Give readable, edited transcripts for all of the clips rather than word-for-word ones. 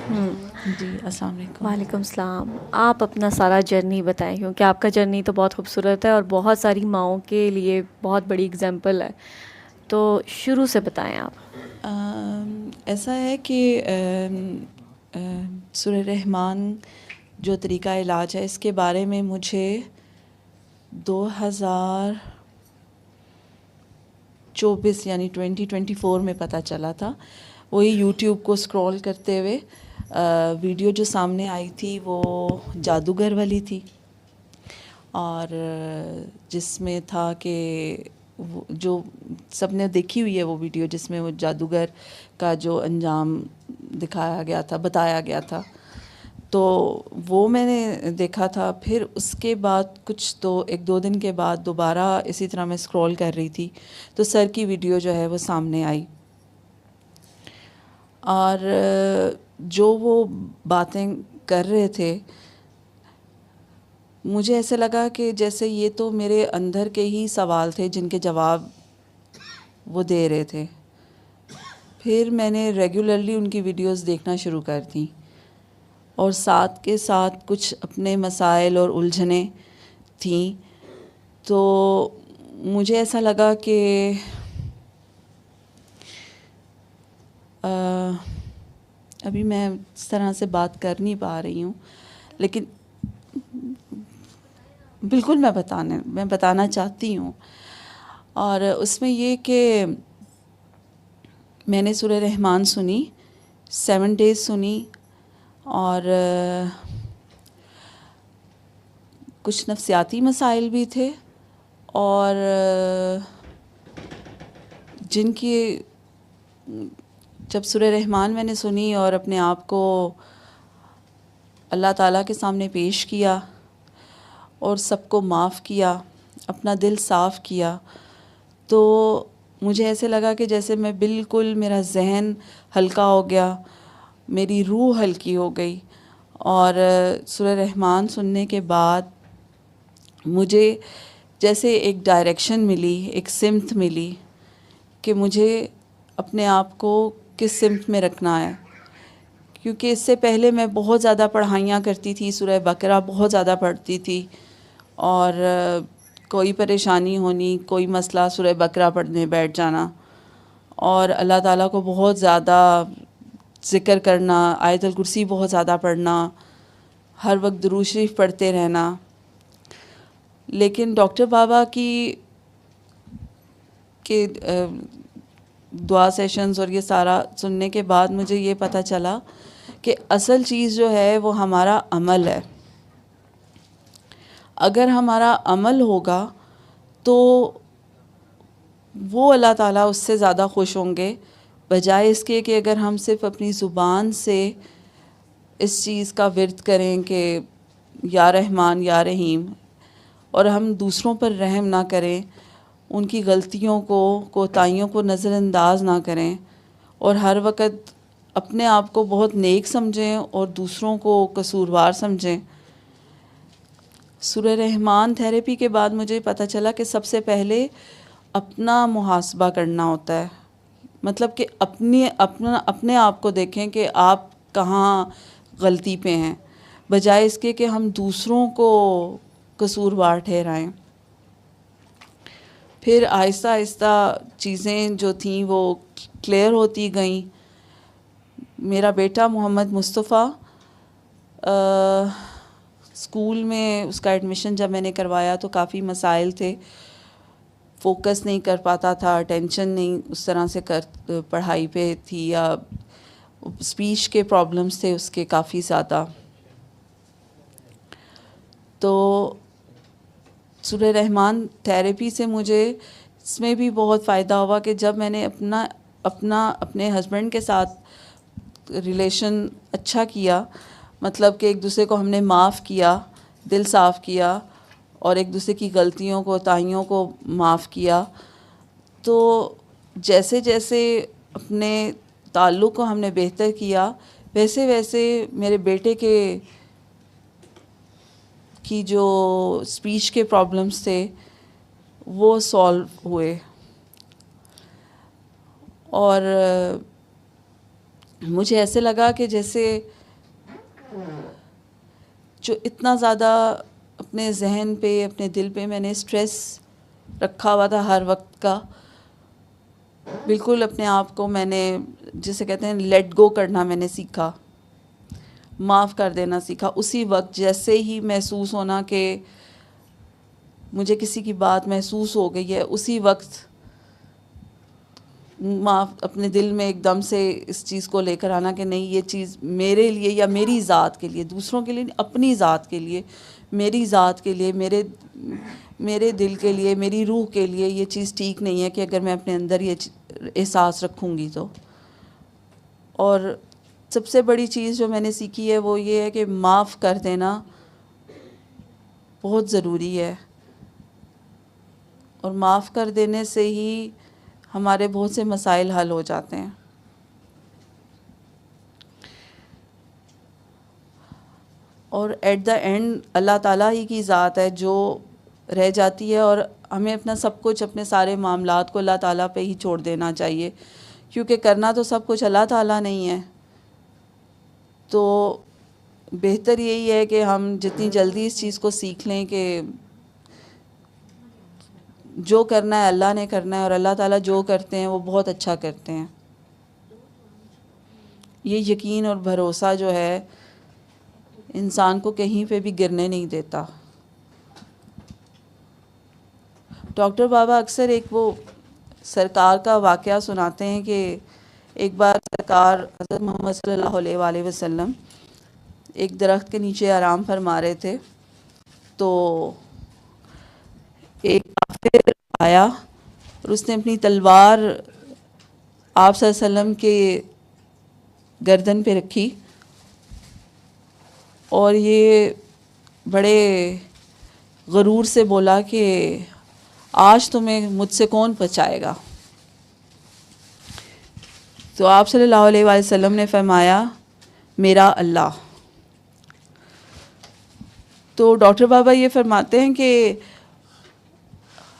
جی السلام علیکم. وعلیکم السلام. آپ اپنا سارا جرنی بتائیں کیونکہ آپ کا جرنی تو بہت خوبصورت ہے اور بہت ساری ماؤں کے لیے بہت بڑی اگزامپل ہے. تو شروع سے بتائیں آپ. ایسا ہے کہ سورہ رحمان جو طریقہ علاج ہے اس کے بارے میں مجھے 2024 یعنی 2024 میں پتہ چلا تھا. وہی یوٹیوب کو اسکرول کرتے ہوئے ویڈیو جو سامنے آئی تھی وہ جادوگر والی تھی، اور جس میں تھا کہ جو سب نے دیکھی ہوئی ہے وہ ویڈیو جس میں وہ جادوگر کا جو انجام دکھایا گیا تھا، بتایا گیا تھا. تو وہ میں نے دیکھا تھا. پھر اس کے بعد کچھ ایک دو دن کے بعد دوبارہ اسی طرح میں اسکرول کر رہی تھی تو سر کی ویڈیو جو ہے وہ سامنے آئی، اور جو وہ باتیں کر رہے تھے مجھے ایسے لگا کہ جیسے یہ تو میرے اندر کے ہی سوال تھے جن کے جواب وہ دے رہے تھے. پھر میں نے ریگولرلی ان کی ویڈیوز دیکھنا شروع کر دیں، اور ساتھ کے ساتھ کچھ اپنے مسائل اور الجھنیں تھیں. تو مجھے ایسا لگا کہ ابھی میں اس طرح سے بات کر نہیں پا رہی ہوں، لیکن بالکل میں بتانا چاہتی ہوں. اور اس میں یہ کہ میں نے سورہ رحمان سنی، 7 days سنی، اور کچھ نفسیاتی مسائل بھی تھے، اور جن کی جب سورہ رحمان میں نے سنی اور اپنے آپ کو اللہ تعالیٰ کے سامنے پیش کیا اور سب کو معاف کیا، اپنا دل صاف کیا، تو مجھے ایسے لگا کہ جیسے میں بالکل میرا ذہن ہلکا ہو گیا، میری روح ہلکی ہو گئی. اور سورہ رحمان سننے کے بعد مجھے جیسے ایک ڈائریکشن ملی، ایک سمت ملی کہ مجھے اپنے آپ کو کس سمت میں رکھنا ہے. کیونکہ اس سے پہلے میں بہت زیادہ پڑھائیاں کرتی تھی، سورہ بقرہ بہت زیادہ پڑھتی تھی، اور کوئی پریشانی ہونی، کوئی مسئلہ، سورہ بقرہ پڑھنے بیٹھ جانا، اور اللہ تعالیٰ کو بہت زیادہ ذکر کرنا، آیت الکرسی بہت زیادہ پڑھنا، ہر وقت درود شریف پڑھتے رہنا. لیکن ڈاکٹر بابا کی دعا سیشنز اور یہ سارا سننے کے بعد مجھے یہ پتہ چلا کہ اصل چیز جو ہے وہ ہمارا عمل ہے. اگر ہمارا عمل ہوگا تو وہ اللہ تعالیٰ اس سے زیادہ خوش ہوں گے، بجائے اس کے کہ اگر ہم صرف اپنی زبان سے اس چیز کا ورد کریں کہ یا رحمان یا رحیم، اور ہم دوسروں پر رحم نہ کریں، ان کی غلطیوں کو، کوتاہیوں کو نظر انداز نہ کریں، اور ہر وقت اپنے آپ کو بہت نیک سمجھیں اور دوسروں کو قصوروار سمجھیں. سورہ رحمان تھیراپی کے بعد مجھے پتہ چلا کہ سب سے پہلے اپنا محاسبہ کرنا ہوتا ہے. مطلب کہ اپنے آپ کو دیکھیں کہ آپ کہاں غلطی پہ ہیں، بجائے اس کے کہ ہم دوسروں کو قصوروار ٹھہرائیں. پھر آہستہ آہستہ چیزیں جو تھیں وہ کلیئر ہوتی گئیں. میرا بیٹا محمد مصطفیٰ اسکول میں اس کا ایڈمیشن جب میں نے کروایا تو کافی مسائل تھے، فوکس نہیں کر پاتا تھا، اٹینشن نہیں اس طرح سے پڑھائی پہ تھی، یا اسپیچ کے پرابلمس تھے اس کے کافی زیادہ. تو سورہ رحمان تھیراپی سے مجھے اس میں بھی بہت فائدہ ہوا کہ جب میں نے اپنے ہسبینڈ کے ساتھ ریلیشن اچھا کیا، مطلب کہ ایک دوسرے کو ہم نے معاف کیا، دل صاف کیا، اور ایک دوسرے کی غلطیوں کو، کوتاہیوں کو معاف کیا، تو جیسے جیسے اپنے تعلق کو ہم نے بہتر کیا، ویسے ویسے میرے بیٹے کی جو اسپیچ کے پرابلمس تھے وہ سولو ہوئے. اور مجھے ایسے لگا کہ جیسے جو اتنا زیادہ اپنے ذہن پہ اپنے دل پہ میں نے اسٹریس رکھا ہوا تھا ہر وقت کا، بالکل اپنے آپ کو میں نے جسے کہتے ہیں لیٹ گو کرنا میں نے سیکھا، معاف کر دینا سیکھا. اسی وقت جیسے ہی محسوس ہونا کہ مجھے کسی کی بات محسوس ہو گئی ہے، اسی وقت معاف اپنے دل میں ایک دم سے اس چیز کو لے کر آنا کہ نہیں، یہ چیز میرے لیے یا میری ذات کے لیے، دوسروں کے لیے نہیں، اپنی ذات کے لیے، میری ذات کے لیے، میرے دل کے لیے، میری روح کے لیے یہ چیز ٹھیک نہیں ہے کہ اگر میں اپنے اندر یہ احساس رکھوں گی تو. اور سب سے بڑی چیز جو میں نے سیکھی ہے وہ یہ ہے کہ معاف کر دینا بہت ضروری ہے، اور معاف کر دینے سے ہی ہمارے بہت سے مسائل حل ہو جاتے ہیں. اور ایٹ دا اینڈ اللہ تعالیٰ ہی کی ذات ہے جو رہ جاتی ہے، اور ہمیں اپنا سب کچھ، اپنے سارے معاملات کو اللہ تعالیٰ پہ ہی چھوڑ دینا چاہیے، کیونکہ کرنا تو سب کچھ اللہ تعالیٰ نہیں ہے. تو بہتر یہی ہے کہ ہم جتنی جلدی اس چیز کو سیکھ لیں کہ جو کرنا ہے اللہ نے کرنا ہے، اور اللہ تعالیٰ جو کرتے ہیں وہ بہت اچھا کرتے ہیں. یہ یقین اور بھروسہ جو ہے انسان کو کہیں پہ بھی گرنے نہیں دیتا. ڈاکٹر بابا اکثر ایک وہ سرکار کا واقعہ سناتے ہیں کہ ایک بار سرکار حضرت محمد صلی اللہ علیہ وآلہ وسلم ایک درخت کے نیچے آرام فرما رہے تھے، تو ایک کافر آیا اور اس نے اپنی تلوار آپ صلی اللہ علیہ وسلم کے گردن پہ رکھی، اور یہ بڑے غرور سے بولا کہ آج تمہیں مجھ سے کون بچائے گا. تو آپ صلی اللہ علیہ وآلہ وسلم نے فرمایا میرا اللہ. تو ڈاکٹر بابا یہ فرماتے ہیں کہ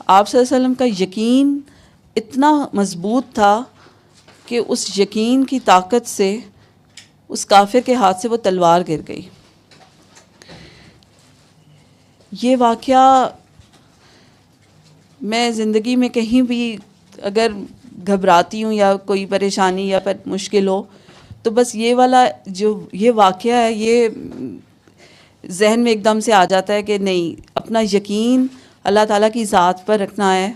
آپ صلی اللہ علیہ وسلم کا یقین اتنا مضبوط تھا کہ اس یقین کی طاقت سے اس کافر کے ہاتھ سے وہ تلوار گر گئی. یہ واقعہ میں زندگی میں کہیں بھی اگر گھبراتی ہوں یا کوئی پریشانی یا مشکل ہو تو بس یہ والا جو یہ واقعہ ہے یہ ذہن میں ایک دم سے آ جاتا ہے کہ نہیں، اپنا یقین اللہ تعالیٰ کی ذات پر رکھنا ہے،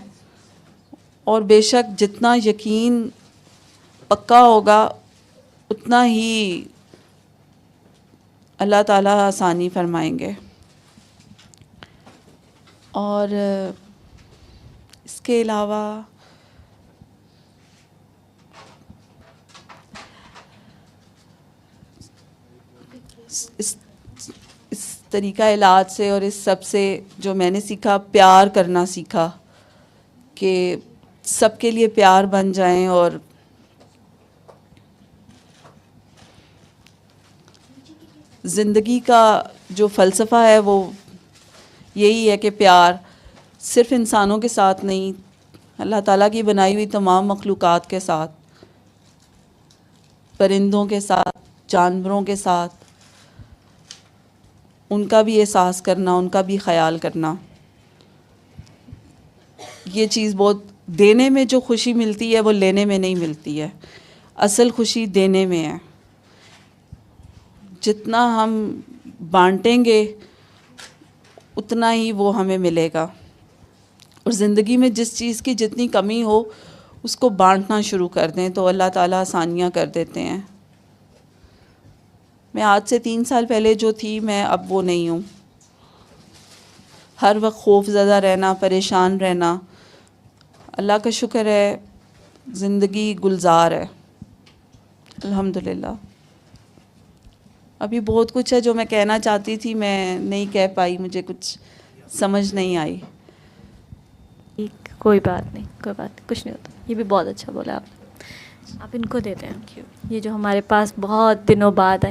اور بے شک جتنا یقین پکا ہوگا اتنا ہی اللہ تعالیٰ آسانی فرمائیں گے. اور اس کے علاوہ اس طریقہ علاج سے اور اس سب سے جو میں نے سیکھا، پیار کرنا سیکھا کہ سب کے لیے پیار بن جائیں. اور زندگی کا جو فلسفہ ہے وہ یہی ہے کہ پیار صرف انسانوں کے ساتھ نہیں، اللہ تعالیٰ کی بنائی ہوئی تمام مخلوقات کے ساتھ، پرندوں کے ساتھ، جانوروں کے ساتھ، ان کا بھی احساس کرنا، ان کا بھی خیال کرنا. یہ چیز بہت دینے میں جو خوشی ملتی ہے وہ لینے میں نہیں ملتی ہے. اصل خوشی دینے میں ہے. جتنا ہم بانٹیں گے اتنا ہی وہ ہمیں ملے گا. اور زندگی میں جس چیز کی جتنی کمی ہو اس کو بانٹنا شروع کر دیں تو اللہ تعالیٰ آسانیاں کر دیتے ہیں. میں آج سے 3 سال پہلے جو تھی میں اب وہ نہیں ہوں. ہر وقت خوف زدہ رہنا، پریشان رہنا. اللہ کا شکر ہے زندگی گلزار ہے الحمدللہ. ابھی بہت کچھ ہے جو میں کہنا چاہتی تھی، میں نہیں کہہ پائی، مجھے کچھ سمجھ نہیں آئی. کوئی بات نہیں، کوئی بات نہیں، کچھ نہیں ہوتا. یہ بھی بہت اچھا بولا آپ ان کو دیتے ہیں. یہ جو ہمارے پاس بہت دنوں بعد آئے